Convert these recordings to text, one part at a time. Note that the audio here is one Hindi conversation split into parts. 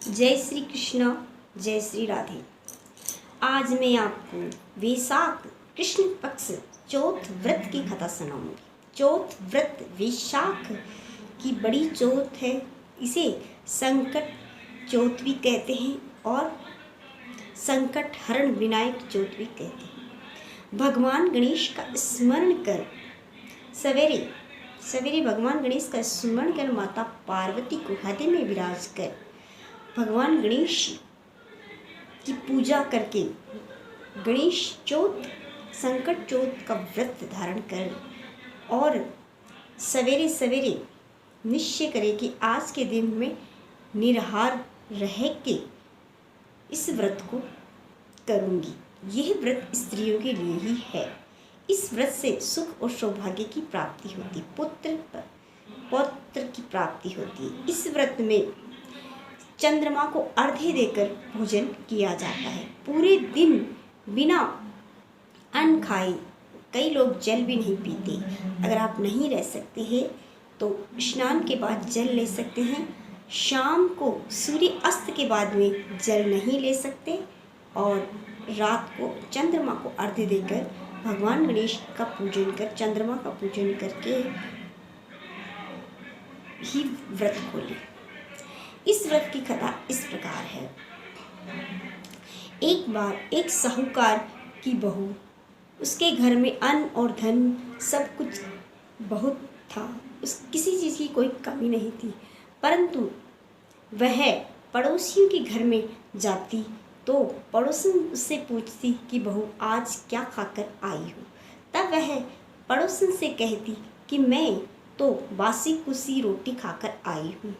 जय श्री कृष्ण, जय श्री राधे। आज मैं आपको वैशाख कृष्ण पक्ष चौथ व्रत की कथा सुनाऊंगी। चौथ व्रत वैशाख की बड़ी चौथ है। इसे संकट चौथ भी कहते हैं और संकट हरण विनायक चौथ भी कहते हैं। भगवान गणेश का स्मरण कर सवेरे सवेरे भगवान गणेश का स्मरण कर माता पार्वती को हृदय में विराज कर भगवान गणेश की पूजा करके गणेश चौथ संकट चौथ का व्रत धारण कर और सवेरे सवेरे निश्चय करें कि आज के दिन में निराहार रह के इस व्रत को करूंगी। यह व्रत स्त्रियों के लिए ही है। इस व्रत से सुख और सौभाग्य की प्राप्ति होती, पौत्र की प्राप्ति होती है। इस व्रत में चंद्रमा को अर्घ्य देकर भोजन किया जाता है। पूरे दिन बिना अन्न खाए कई लोग जल भी नहीं पीते। अगर आप नहीं रह सकते हैं तो स्नान के बाद जल ले सकते हैं। शाम को सूर्य अस्त के बाद में जल नहीं ले सकते और रात को चंद्रमा को अर्घ्य देकर भगवान गणेश का पूजन कर चंद्रमा का पूजन करके ही व्रत खोलें। इस व्रत की कथा इस प्रकार है। एक बार एक साहूकार की बहू, उसके घर में अन्न और धन सब कुछ बहुत था। किसी चीज़ की कोई कमी नहीं थी, परंतु वह पड़ोसियों के घर में जाती तो पड़ोसन उससे पूछती कि बहू आज क्या खाकर आई हो। तब वह पड़ोसन से कहती कि मैं तो बासी कुसी रोटी खाकर आई हूँ।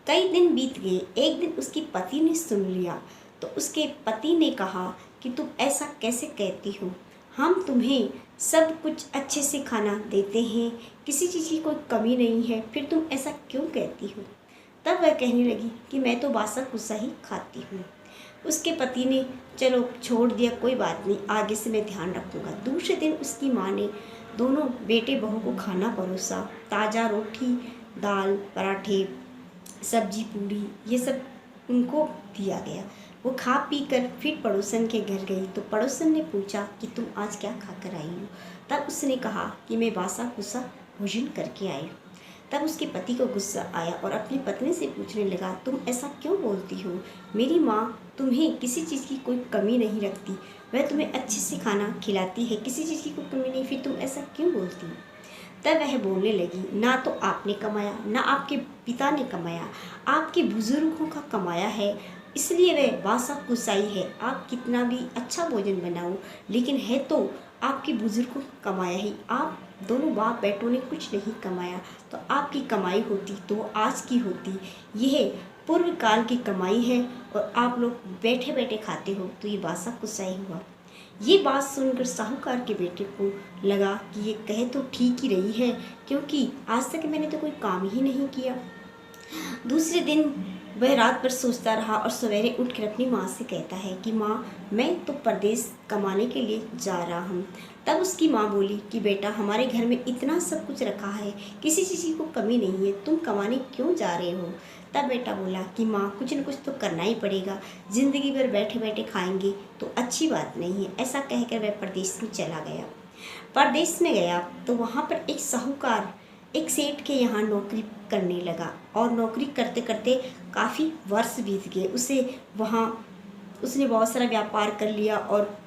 कई दिन बीत गए। एक दिन उसकी पति ने सुन लिया तो उसके पति ने कहा कि तुम ऐसा कैसे कहती हो, हम तुम्हें सब कुछ अच्छे से खाना देते हैं, किसी चीज़ की कोई कमी नहीं है, फिर तुम ऐसा क्यों कहती हो। तब वह कहने लगी कि मैं तो बासा कुसा ही खाती हूँ। उसके पति ने चलो छोड़ दिया, कोई बात नहीं, आगे से मैं ध्यान रखूँगा। दूसरे दिन उसकी माँ ने दोनों बेटे बहू को खाना परोसा। ताज़ा रोटी, दाल, पराठे, सब्जी, पूड़ी, ये सब उनको दिया गया। वो खा पी कर फिर पड़ोसन के घर गई तो पड़ोसन ने पूछा कि तुम आज क्या खाकर आई हो। तब उसने कहा कि मैं बासा कुसा भोजन करके आई हूँ। तब उसके पति को गुस्सा आया और अपनी पत्नी से पूछने लगा, तुम ऐसा क्यों बोलती हो, मेरी माँ तुम्हें किसी चीज़ की कोई कमी नहीं रखती, वह तुम्हें अच्छे से खाना खिलाती है, किसी चीज़ की कोई कमी नहीं, फिर तुम ऐसा क्यों बोलती हो। तब वह बोलने लगी, ना तो आपने कमाया, ना आपके पिता ने कमाया, आपके बुजुर्गों का कमाया है, इसलिए वह बासा कुसाई है। आप कितना भी अच्छा भोजन बनाओ, लेकिन है तो आपके बुजुर्गों का कमाया ही। आप दोनों बाप बेटों ने कुछ नहीं कमाया, तो आपकी कमाई होती तो वो आज की होती। यह पूर्व काल की कमाई है और आप लोग बैठे बैठे खाते हो, तो ये बासा कुसाई हुआ। ये बात सुनकर साहूकार के बेटे को लगा कि ये कहे तो ठीक ही रही है, क्योंकि आज तक मैंने तो कोई काम ही नहीं किया। दूसरे दिन वह रात भर सोचता रहा और सवेरे उठकर अपनी माँ से कहता है कि माँ, मैं तो परदेश कमाने के लिए जा रहा हूँ। तब उसकी माँ बोली कि बेटा, हमारे घर में इतना सब कुछ रखा है, किसी चीज़ की कोई कमी नहीं है, तुम कमाने क्यों जा रहे हो। तब बेटा बोला कि माँ, कुछ न कुछ तो करना ही पड़ेगा, ज़िंदगी भर बैठे बैठे खाएंगे तो अच्छी बात नहीं है। ऐसा कहकर वह परदेश में चला गया। परदेश में गया तो वहाँ पर एक साहूकार एक सेठ के यहाँ नौकरी करने लगा और नौकरी करते करते काफ़ी वर्ष बीत गए। उसने बहुत सारा व्यापार कर लिया और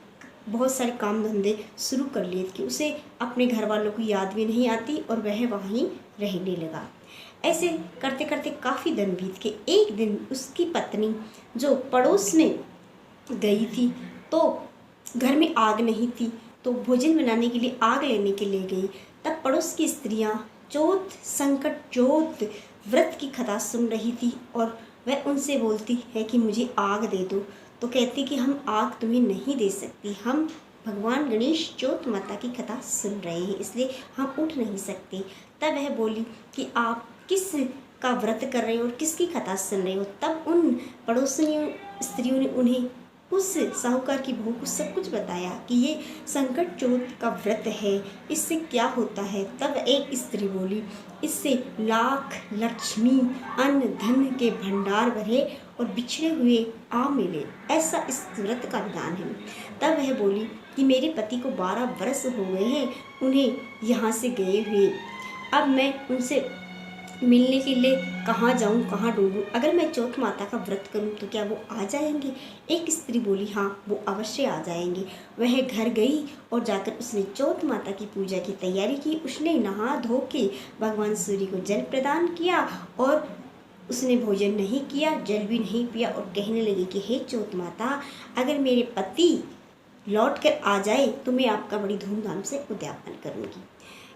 बहुत सारे काम धंधे शुरू कर लिए कि उसे अपने घर वालों की याद भी नहीं आती और वह वहीं रहने लगा। ऐसे करते करते काफ़ी दिन बीत के एक दिन उसकी पत्नी जो पड़ोस में गई थी तो घर में आग नहीं थी, तो भोजन बनाने के लिए आग लेने के लिए गई। तब पड़ोस की स्त्रियां चौथ संकट चौथ व्रत की कथा सुन रही थी और वह उनसे बोलती है कि मुझे आग दे दो। तो कहती कि हम आग तुम्हें नहीं दे सकती, हम भगवान गणेश चौथ माता की कथा सुन रहे हैं, इसलिए हम उठ नहीं सकते। तब वह बोली कि आप किस का व्रत कर रहे हो और किसकी कथा सुन रहे हो। तब उन पड़ोसियों स्त्रियों ने उन्हें उस साहूकार की बहू को सब कुछ बताया कि ये संकट चौथ का व्रत है, इससे क्या होता है। तब एक स्त्री बोली, इससे लाख लक्ष्मी अन्न धन के भंडार भरे और बिछड़े हुए आ मिले, ऐसा इस व्रत का विधान है। तब वह बोली कि मेरे पति को 12 वर्ष हो गए हैं उन्हें यहाँ से गए हुए, अब मैं उनसे मिलने के लिए कहाँ जाऊँ, कहाँ ढूंढूं। अगर मैं चौथ माता का व्रत करूँ तो क्या वो आ जाएंगे। एक स्त्री बोली, हाँ वो अवश्य आ जाएंगे। वह घर गई और जाकर उसने चौथ माता की पूजा की तैयारी की। उसने नहा धो के भगवान सूर्य को जल प्रदान किया और उसने भोजन नहीं किया, जल भी नहीं पिया और कहने लगी कि हे चौथ माता, अगर मेरे पति लौट कर आ जाए तो मैं आपका बड़ी धूमधाम से उद्यापन करूँगी।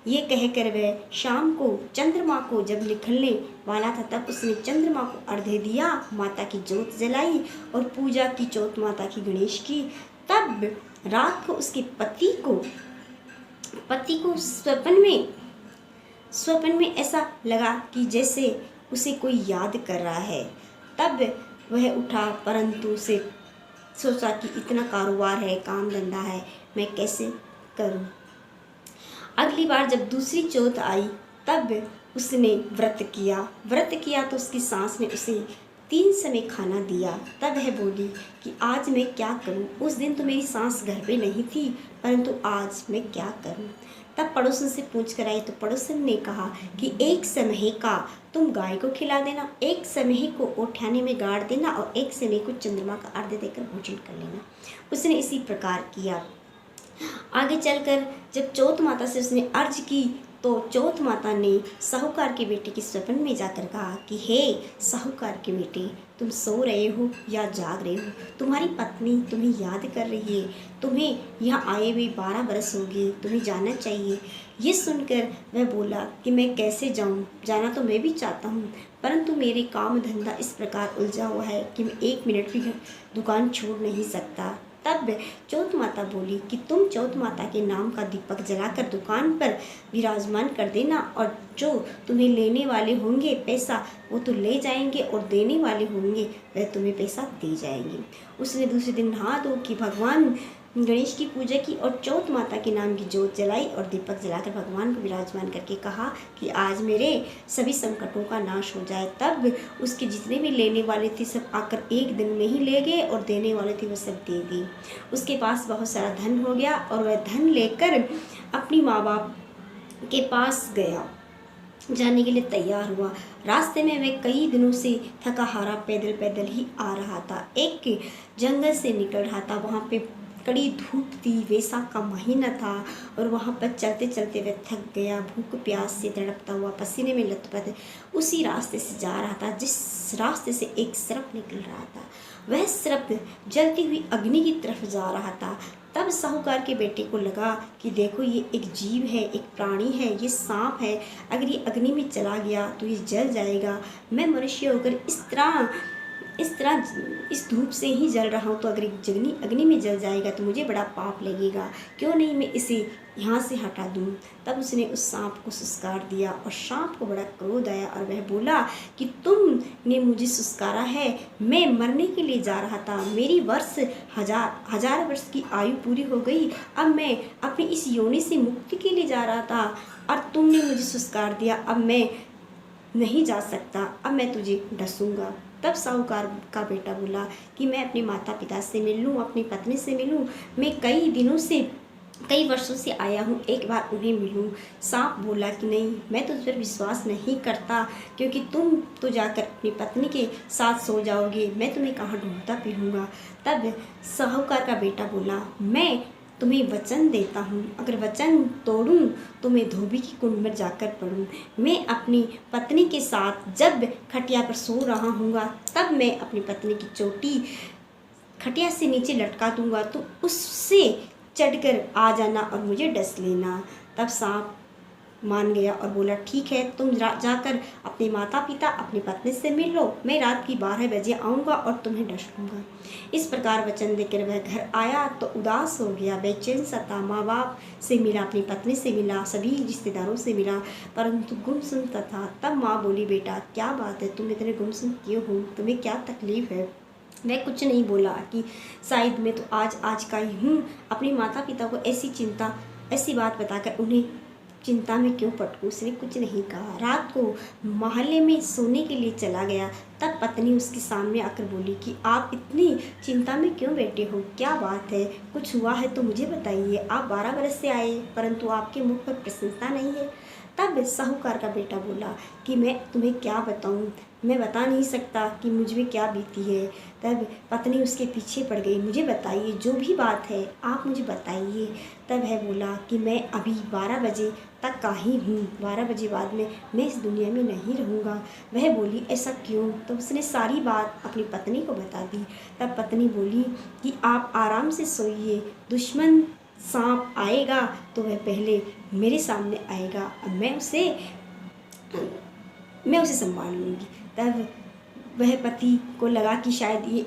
ये कहकर वह शाम को चंद्रमा को जब निकलने वाला था तब उसने चंद्रमा को अर्घ्य दिया, माता की जोत जलाई और पूजा की चौथ माता की, गणेश की। तब रात को उसके पति को स्वप्न में ऐसा लगा कि जैसे उसे कोई याद कर रहा है। तब वह उठा, परंतु उसे सोचा कि इतना कारोबार है, काम धंधा है, मैं कैसे करूं। अगली बार जब दूसरी चौथ आई तब उसने व्रत किया तो उसकी सास ने उसे 3 समय खाना दिया। तब वह बोली कि आज मैं क्या करूं। उस दिन तो मेरी सास घर पे नहीं थी, परंतु आज मैं क्या करूं। तब पड़ोसन से पूछ कर आई तो पड़ोसन ने कहा कि 1 समय का तुम गाय को खिला देना, 1 समय को ओठ्याने में गाड़ देना और 1 समय को चंद्रमा का अर्घ्य देकर भोजन कर लेना। उसने इसी प्रकार किया। आगे चलकर जब चौथ माता से उसने अर्ज की तो चौथ माता ने साहूकार के बेटे के स्वप्न में जाकर कहा कि हे साहूकार के बेटे, तुम सो रहे हो या जाग रहे हो, तुम्हारी पत्नी तुम्हें याद कर रही है, तुम्हें यहाँ आए हुए 12 बरस हो गए, तुम्हें जाना चाहिए। ये सुनकर वह बोला कि मैं कैसे जाऊँ, जाना तो मैं भी चाहता हूँ, परंतु मेरे काम धंधा इस प्रकार उलझा हुआ है कि मैं 1 मिनट भी दुकान छोड़ नहीं सकता। तब चौथ माता बोली कि तुम चौथ माता के नाम का दीपक जलाकर दुकान पर विराजमान कर देना और जो तुम्हें लेने वाले होंगे पैसा वो तो ले जाएंगे और देने वाले होंगे वह तुम्हें पैसा दे जाएंगे। उसने दूसरे दिन नहा धो कि भगवान गणेश की पूजा की और चौथ माता के नाम की जोत जलाई और दीपक जलाकर भगवान को विराजमान करके कहा कि आज मेरे सभी संकटों का नाश हो जाए। तब उसके जितने भी लेने वाले थे सब आकर 1 दिन में ही ले गए और देने वाले थे वो सब दे दिए। उसके पास बहुत सारा धन हो गया और वह धन लेकर अपनी माँ बाप के पास गया, जाने के लिए तैयार हुआ। रास्ते में वह कई दिनों से थका हारा पैदल ही आ रहा था। एक जंगल से निकल रहा था, वहाँ पे कड़ी धूप थी, वैसाख का महीना था और वहाँ पर चलते चलते वह थक गया, भूख प्यास से तड़पता हुआ, पसीने में लथपथ उसी रास्ते से जा रहा था जिस रास्ते से एक सर्प निकल रहा था। वह सर्प जलती हुई अग्नि की तरफ जा रहा था। तब साहूकार के बेटे को लगा कि देखो ये एक जीव है, एक प्राणी है, ये सांप है, अगर ये अग्नि में चला गया तो ये जल जाएगा। मैं मनुष्य होकर इस तरह इस धूप से ही जल रहा हूँ तो अगर अग्नि में जल जाएगा तो मुझे बड़ा पाप लगेगा, क्यों नहीं मैं इसे यहाँ से हटा दूँ। तब उसने उस सांप को सुस्कार दिया और सांप को बड़ा क्रोध आया और वह बोला कि तुमने मुझे सुस्कारा है, मैं मरने के लिए जा रहा था, मेरी वर्ष हजार वर्ष की आयु पूरी हो गई, अब मैं अपनी इस योनि से मुक्ति के लिए जा रहा था और तुमने मुझे सुस्कार दिया, अब मैं नहीं जा सकता, अब मैं तुझे डसूंगा। तब साहूकार का बेटा बोला कि मैं अपने माता पिता से मिल लूँ, अपनी पत्नी से मिलूँ, मैं कई वर्षों से आया हूँ, एक बार उन्हें मिलूँ। सांप बोला कि नहीं, मैं तुझ पर विश्वास नहीं करता, क्योंकि तुम तो जाकर अपनी पत्नी के साथ सो जाओगे, मैं तुम्हें कहाँ ढूंढता फिरूँगा। तब साहूकार का बेटा बोला, मैं तुम्हें वचन देता हूँ, अगर वचन तोड़ूँ तो मैं धोबी की कुंड में जाकर पड़ूँ। मैं अपनी पत्नी के साथ जब खटिया पर सो रहा हूँगा तब मैं अपनी पत्नी की चोटी खटिया से नीचे लटका दूँगा, तो उससे चढ़कर आ जाना और मुझे डस लेना। तब सांप मान गया और बोला ठीक है, तुम जाकर अपने माता पिता अपनी पत्नी से मिल लो, मैं रात की 12 बजे आऊँगा और तुम्हें डस लूँगा। इस प्रकार वचन देकर वह घर आया तो उदास हो गया, बेचैन सा था। माँ बाप से मिला, अपनी पत्नी से मिला, सभी रिश्तेदारों से मिला, परंतु गुमसुम था। तब माँ बोली, बेटा क्या बात है, तुम इतने गुमसुम क्यों हो, तुम्हें क्या तकलीफ है। वह कुछ नहीं बोला कि शायद मैं तो आज का ही हूँ। अपने माता पिता को ऐसी बात बताकर उन्हें चिंता में क्यों पटकूं। उसने कुछ नहीं कहा। रात को मोहल्ले में सोने के लिए चला गया। तब पत्नी उसके सामने आकर बोली कि आप इतनी चिंता में क्यों बैठे हो, क्या बात है, कुछ हुआ है तो मुझे बताइए। आप 12 बरस से आए परंतु आपके मुख पर प्रसन्नता नहीं है। तब साहूकार का बेटा बोला कि मैं तुम्हें क्या बताऊं, मैं बता नहीं सकता कि मुझ में क्या बीती है। तब पत्नी उसके पीछे पड़ गई। मुझे बताइए, जो भी बात है आप मुझे बताइए। तब है बोला कि मैं अभी 12 बजे तक का ही हूँ, 12 बजे बाद में मैं इस दुनिया में नहीं रहूँगा। वह बोली ऐसा क्यों? तो उसने सारी बात अपनी पत्नी को बता दी। तब पत्नी बोली कि आप आराम से सोइए, दुश्मन सांप आएगा तो वह पहले मेरे सामने आएगा, अब मैं उसे संभाल लूँगी। तब वह पति को लगा कि शायद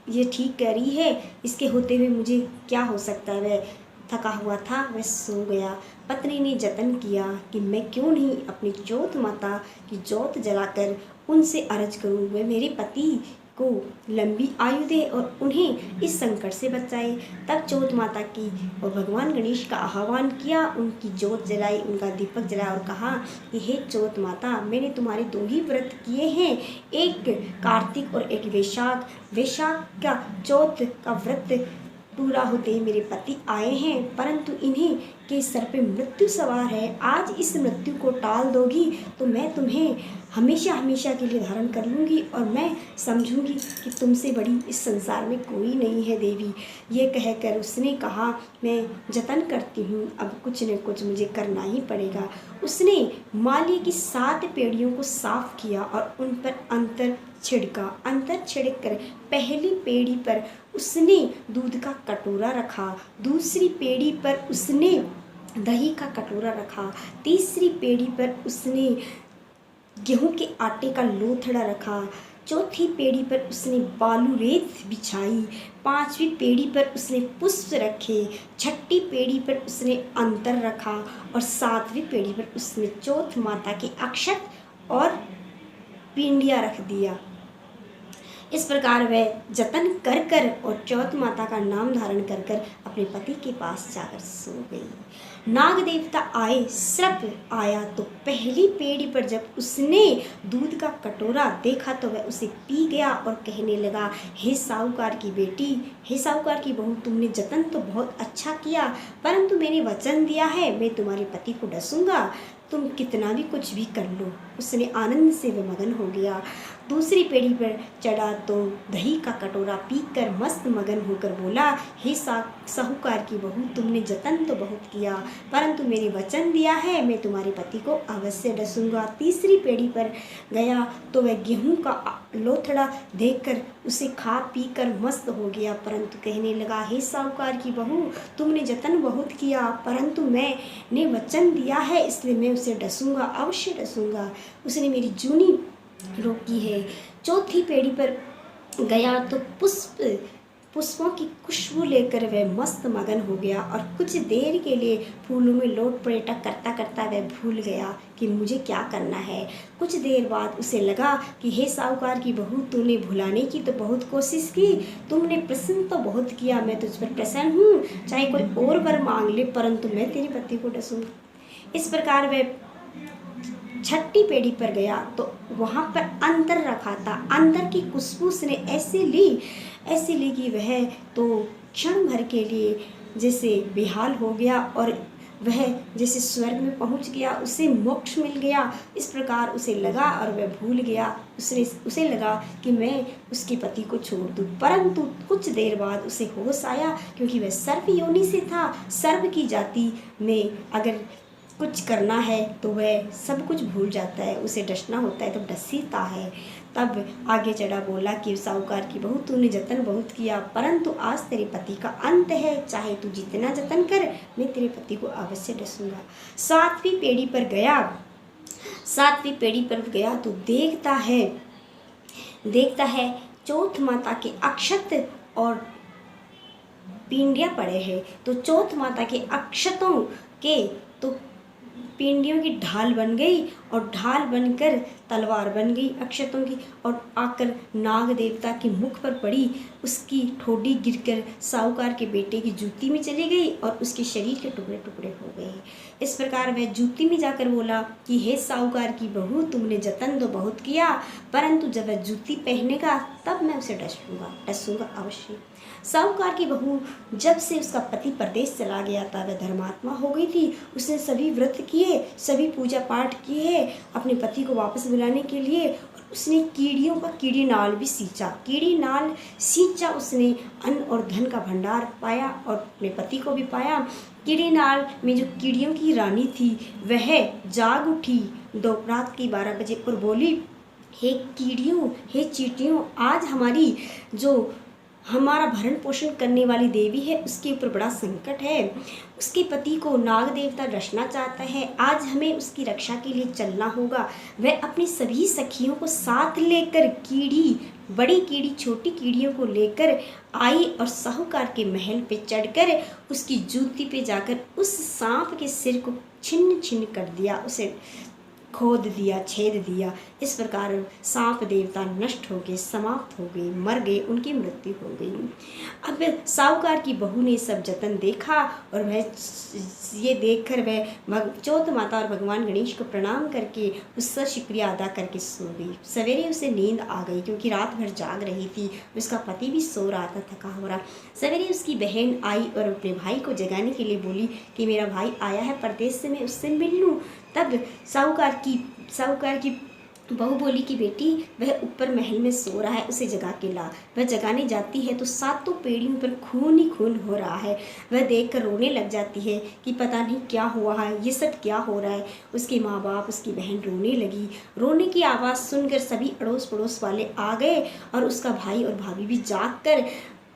ये ठीक कह रही है, इसके होते हुए मुझे क्या हो सकता है। वह थका हुआ था, वह सो गया। पत्नी ने जतन किया कि मैं क्यों नहीं अपनी जोत माता की जोत जलाकर उनसे अर्ज करूं, वे मेरे पति को लंबी आयु दे और उन्हें इस संकट से बचाए। तब जोत माता की और भगवान गणेश का आह्वान किया, उनकी जोत जलाई, उनका दीपक जलाया और कहा कि हे जोत माता, मैंने तुम्हारे 2 ही व्रत किए हैं, एक कार्तिक और एक वैशाख। वैशाख का चौथ का व्रत पूरा होते मेरे पति आए हैं, परंतु इन्हीं के सर पे मृत्यु सवार है। आज इस मृत्यु को टाल दोगी तो मैं तुम्हें हमेशा हमेशा के लिए धारण कर लूँगी और मैं समझूंगी कि तुमसे बड़ी इस संसार में कोई नहीं है देवी। ये कहकर उसने कहा मैं जतन करती हूँ, अब कुछ न कुछ मुझे करना ही पड़ेगा। उसने माली की 7 पेड़ियों को साफ किया और उन पर अंतर छिड़क कर पहली पेड़ी पर उसने दूध का कटोरा रखा, दूसरी पेड़ी पर उसने दही का कटोरा रखा, तीसरी पेड़ी पर उसने गेहूं के आटे का लोथड़ा रखा, चौथी पेड़ी पर उसने बालू रेत बिछाई, 5वीं पेड़ी पर उसने पुष्प रखे, 6ठी पेड़ी पर उसने अंतर रखा और 7वीं पेड़ी पर उसने चौथ माता के अक्षत और पिंडिया रख दिया। इस प्रकार वह जतन कर कर और चौथ माता का नाम धारण कर कर अपने पति के पास जाकर सो गई। नाग देवता आए, सर्प आया तो पहली पेड़ी पर जब उसने दूध का कटोरा देखा तो वह उसे पी गया और कहने लगा, हे साहूकार की बेटी, हे साहूकार की बहू, तुमने जतन तो बहुत अच्छा किया, परंतु मैंने वचन दिया है मैं तुम्हारे पति को डसूंगा, तुम कितना भी कुछ भी कर लो। उसने आनंद से वह मगन हो गया। दूसरी पेड़ी पर चढ़ा तो दही का कटोरा पीकर मस्त मगन होकर बोला, हे साहूकार की बहू, तुमने जतन तो बहुत किया, परंतु मैंने वचन दिया है मैं तुम्हारे पति को अवश्य डसूंगा। तीसरी पेड़ी पर गया तो वह गेहूं का लोथड़ा देखकर उसे खा पी कर मस्त हो गया, परंतु कहने लगा, हे साहूकार की बहू, तुमने जतन बहुत किया, परंतु मैंने वचन दिया है इसलिए मैं उसे डसूंगा, अवश्य डसूंगा। उसने मेरी जूनी रोकी है। चौथी पेड़ी पर गया तो पुष्पों की खुशबू लेकर वह मस्त मगन हो गया और कुछ देर के लिए फूलों में लोट पर्यटक करता करता वह भूल गया कि मुझे क्या करना है। कुछ देर बाद उसे लगा कि हे साहूकार की बहू, तूने भुलाने की तो बहुत कोशिश की, तुमने प्रसन्न तो बहुत किया, मैं तुझ पर प्रसन्न हूँ, चाहे कोई और वर मांग ले, परंतु मैं तेरे पति को डसूंगा। इस प्रकार वह 6ठी पेड़ी पर गया तो वहाँ पर अंतर रखा था। अंतर की खुशबू उसने ऐसे ली कि वह तो क्षण भर के लिए जैसे बेहाल हो गया और वह जैसे स्वर्ग में पहुँच गया, उसे मोक्ष मिल गया। इस प्रकार उसे लगा और वह भूल गया। उसे लगा कि मैं उसके पति को छोड़ दूँ, परंतु कुछ देर बाद उसे होश आया, क्योंकि वह सर्प योनि से था। सर्प की जाति में अगर कुछ करना है तो वह सब कुछ भूल जाता है, उसे डसना होता है तो डसीता है। तब आगे चढ़ा बोला कि साहूकार की बहू, तूने जतन बहुत किया, परंतु आज तेरे पति का अंत है, चाहे तू जितना जतन कर, मैं तेरे पति को अवश्य डसूंगा। 7वीं पेड़ी पर गया तो देखता है चौथ माता के अक्षत और पिंडिया पड़े हैं। तो चौथ माता के अक्षतों के तो पिंडियों की ढाल बन गई और ढाल बनकर तलवार बन गई अक्षतों की, और आकर नाग देवता के मुख पर पड़ी। उसकी ठोडी गिरकर साहूकार के बेटे की जूती में चली गई और उसके शरीर के टुकड़े टुकड़े हो गए। इस प्रकार वह जूती में जाकर बोला कि हे साहूकार की बहू, तुमने जतन तो बहुत किया, परंतु जब वह जूती पहनेगा तब मैं उसे डसूंगा अवश्य। साहूकार की बहू जब से उसका पति परदेश चला गया था वह धर्मात्मा हो गई थी। उसने सभी व्रत किए, सभी पूजा पाठ किए अपने पति को वापस बुलाने के लिए, और उसने कीड़ियों का कीड़ी नाल भी सींचा। कीड़ी नाल सींचा उसने, अन्न और धन का भंडार पाया और अपने पति को भी पाया। कीड़ी नाल में जो कीड़ियों की रानी थी वह जाग उठी रात के 12 बजे और बोली, हे कीड़ियों, हे चींटियों, आज हमारा भरण पोषण करने वाली देवी है उसके ऊपर बड़ा संकट है। उसके पति को नाग देवता डसना चाहता है। आज हमें उसकी रक्षा के लिए चलना होगा। वह अपनी सभी सखियों को साथ लेकर बड़ी कीड़ी छोटी कीड़ियों को लेकर आई और साहूकार के महल पे चढ़कर उसकी जूती पे जाकर उस सांप के सिर को छिन्न छिन्न कर दिया, उसे खोद दिया, छेद दिया। इस प्रकार सांप देवता नष्ट हो गए, समाप्त हो गए, मर गए, उनकी मृत्यु हो गई। अब साहूकार की बहू ने सब जतन देखा और वह ये देखकर वह चौथ माता और भगवान गणेश को प्रणाम करके उसका शुक्रिया अदा करके सो गई। सवेरे उसे नींद आ गई क्योंकि रात भर जाग रही थी। उसका पति भी सो रहा था, थका हो रहा। सवेरे उसकी बहन आई और अपने भाई को जगाने के लिए बोली कि मेरा भाई आया है परदेश से, मैं उससे मिल लूँ। तब साहूकार की बहू बोली कि बेटी वह ऊपर महल में सो रहा है, उसे जगा के ला। वह जगाने जाती है तो सातों पेड़ियों पर खून ही खून हो रहा है। वह देखकर रोने लग जाती है कि पता नहीं क्या हुआ है, ये सब क्या हो रहा है। उसके माँ बाप, उसकी बहन रोने लगी। रोने की आवाज़ सुनकर सभी अड़ोस पड़ोस वाले आ गए और उसका भाई और भाभी भी जाग कर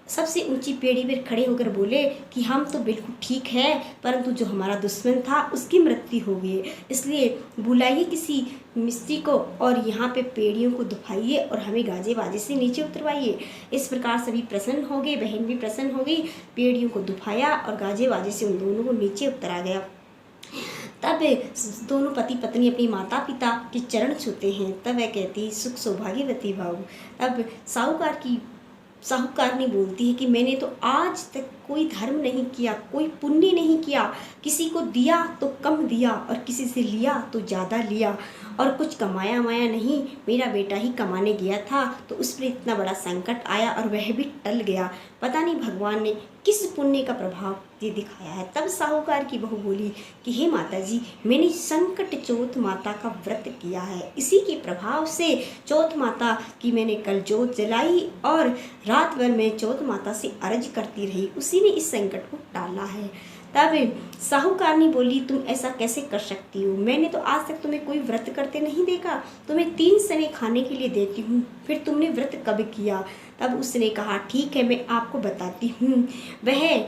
सबसे ऊंची पेड़ी पर खड़े होकर बोले कि हम तो बिल्कुल ठीक है, परंतु जो हमारा दुश्मन था उसकी मृत्यु हो गई, इसलिए बुलाइए किसी मिस्त्री को और यहाँ पे पेड़ियों को दुफाइए और हमें गाजे बाजे से नीचे उतरवाइए। इस प्रकार सभी प्रसन्न हो गए, बहन भी प्रसन्न हो गई। पेड़ियों को दुफाया और गाजे बाजे से उन दोनों को नीचे उतरा गया। तब दोनों पति पत्नी अपनी माता पिता के चरण छूते हैं। तब वह कहती सुख सौभाग्यवती भाव। अब साहूकार ने बोलती है कि मैंने तो आज तक कोई धर्म नहीं किया, कोई पुण्य नहीं किया, किसी को दिया तो कम दिया और किसी से लिया तो ज़्यादा लिया, और कुछ कमाया माया नहीं। मेरा बेटा ही कमाने गया था तो उस पर इतना बड़ा संकट आया और वह भी टल गया। पता नहीं भगवान ने किस पुण्य का प्रभाव ये दिखाया है। तब साहूकार की बहू बोली कि हे माता जी, मैंने संकट चौथ माता का व्रत किया है, इसी के प्रभाव से चौथ माता की मैंने कल जोत जलाई और रात भर मैं चौथ माता से अर्ज करती रही, उसी ने इस संकट को टाला है। तब साहूकारनी बोली तुम ऐसा कैसे कर सकती हो, मैंने तो आज तक तुम्हें कोई व्रत करते नहीं देखा, तुम्हें 3 समय खाने के लिए देती हूँ, फिर तुमने व्रत कब किया। तब उसने कहा ठीक है मैं आपको बताती हूँ। वह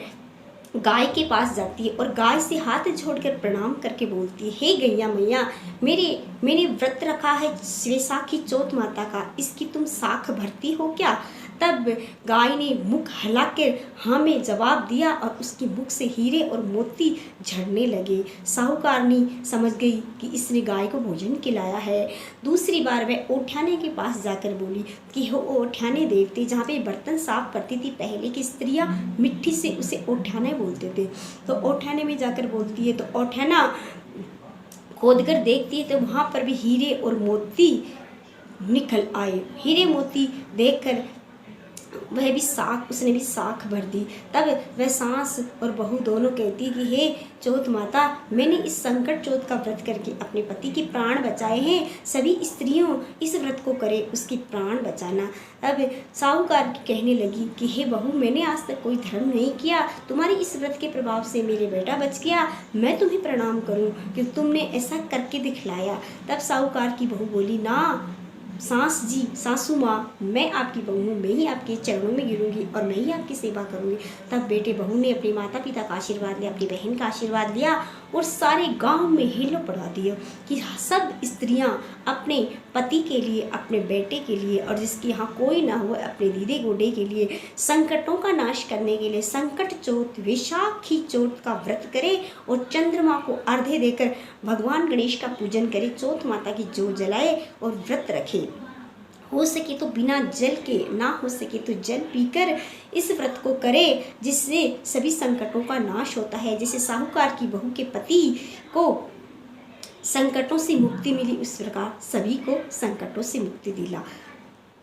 गाय के पास जाती है और गाय से हाथ जोड़कर प्रणाम करके बोलती है हे गैया मैया, मैंने व्रत रखा है वैसाखी चौथ माता का, इसकी तुम साख भरती हो क्या। तब गाय ने मुख हिलाकर हाँ में जवाब दिया और उसके मुख से हीरे और मोती झड़ने लगे। साहूकारनी समझ गई कि इसने गाय को भोजन खिलाया है। दूसरी बार वह ओठ्याने के पास जाकर बोली कि हो ओठ्याने देवते, जहाँ पे बर्तन साफ करती थी पहले की स्त्रियाँ मिट्टी से उसे ओठ्याने बोलते थे, तो ओठ्याने में जाकर बोलती है तो ओठ्याना खोद कर देखती है तो वहाँ पर भी हीरे और मोती निकल आए। हीरे मोती देखकर उसने भी साख भर दी। तब वह सास और बहू दोनों कहती कि हे चौथ माता, मैंने इस संकट चौथ का व्रत करके अपने पति के प्राण बचाए हैं, सभी स्त्रियों इस व्रत को करे उसके प्राण बचाना। तब साहूकार कहने लगी कि हे बहू, मैंने आज तक कोई धर्म नहीं किया, तुम्हारे इस व्रत के प्रभाव से मेरे बेटा बच गया, मैं तुम्हें प्रणाम करूं कि तुमने ऐसा करके दिखलाया। तब साहूकार की बहू बोली ना सासू माँ, मैं आपकी बहू हूँ, मैं ही आपके चरणों में गिरूंगी और मैं ही आपकी सेवा करूंगी। तब बेटे बहू ने अपने माता पिता का आशीर्वाद लिया, अपनी बहन का आशीर्वाद लिया और सारे गांव में हिलो पड़ा दिया कि सब स्त्रियां अपने पति के लिए, अपने बेटे के लिए, और जिसके यहाँ कोई ना हो अपने दीदे गोडे के लिए, संकटों का नाश करने के लिए संकट चौथ, वैशाखी चौथ का व्रत करे और चंद्रमा को अर्घ्य देकर भगवान गणेश का पूजन करे, चौथ माता की जोत जलाए और व्रत रखे। हो सके तो बिना जल के, ना हो सके तो जल पीकर इस व्रत को करे, जिससे सभी संकटों का नाश होता है। जैसे साहूकार की बहू के पति को संकटों से मुक्ति मिली, उस प्रकार सभी को संकटों से मुक्ति दिला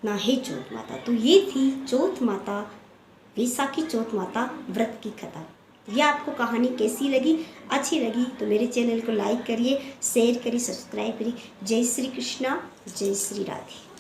ना है चौथ माता। तो ये थी चौथ माता, वैशाखी चौथ माता व्रत की कथा। यह आपको कहानी कैसी लगी? अच्छी लगी तो मेरे चैनल को लाइक करिए, शेयर करिए, सब्सक्राइब करिए। जय श्री कृष्णा, जय श्री राधे।